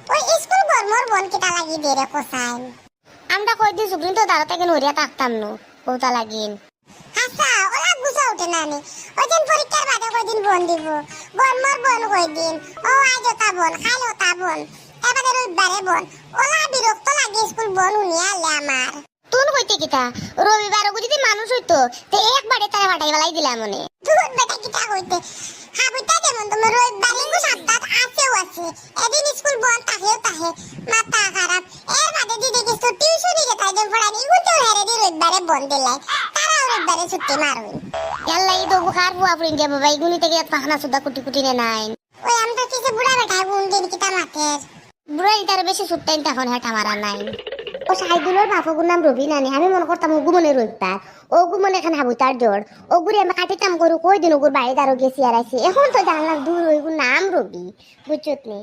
ওই স্কুল বর্মর বন কিটা লাগি দিয়ে রে কোসাই আমরা কয়দিন সুগ্রিন তো দাঁড়াতে কেন হরিয়া থাকতাম নো কৌতা লাগিন আচ্ছা ওলা গুছা উঠে নানি ওই দিন পরীক্ষার বাদে কয়দিন বন দিব বর্মর বন কয়দিন ও আজ ওটা বন খাইল ওটা বন এবারে রবিবারে বন ওলা বিরক্ত লাগে স্কুল বন উনিয়া আলে আমার তুন কইতে কিতা রবিবার যদি মানুষ হইতো তে একবারে তারা ফাটাই বেলাই দিলাম মনে দুধ বেটা কিটা কইতে হাবিতা যেমন তোমার রবিবার লিঙ্গু সাতটাত আছেও আছে এদিন স্কুল বন তাহেও তাহে মাথা খারাপ এর বাদে দিদি কিছু টিউশনি যেতে একজন পড়ানি উল্টো হেরে দি রবিবারে বন দিলাই তারাও রবিবারে ছুটি মারুন ইয়াল্লা ই তো বুখার বুয়া ফুরিন যাব ভাই গুনি থেকে পাখনা সুদা কুটি কুটি নে নাই ওই আমরা কিছু বুড়া বেটা গুন দিন কিটা মাথের বুড়াই তার বেশি সুটটাইন তখন হাটা মারা নাই ও সাইদুলের বাপগুর নাম রবি নানি আমি মনে করতাম ও গুমনে রবিবার ও গুমনে এখানে হাবুতার জোর ও গুড়ি আমি কাটিতাম করু কই দিন ওগুর বাড়ি দাঁড়ো গেছি আর আইছি এখন তো জানলাম দূর ওইগুর নাম রবি বুঝছত নি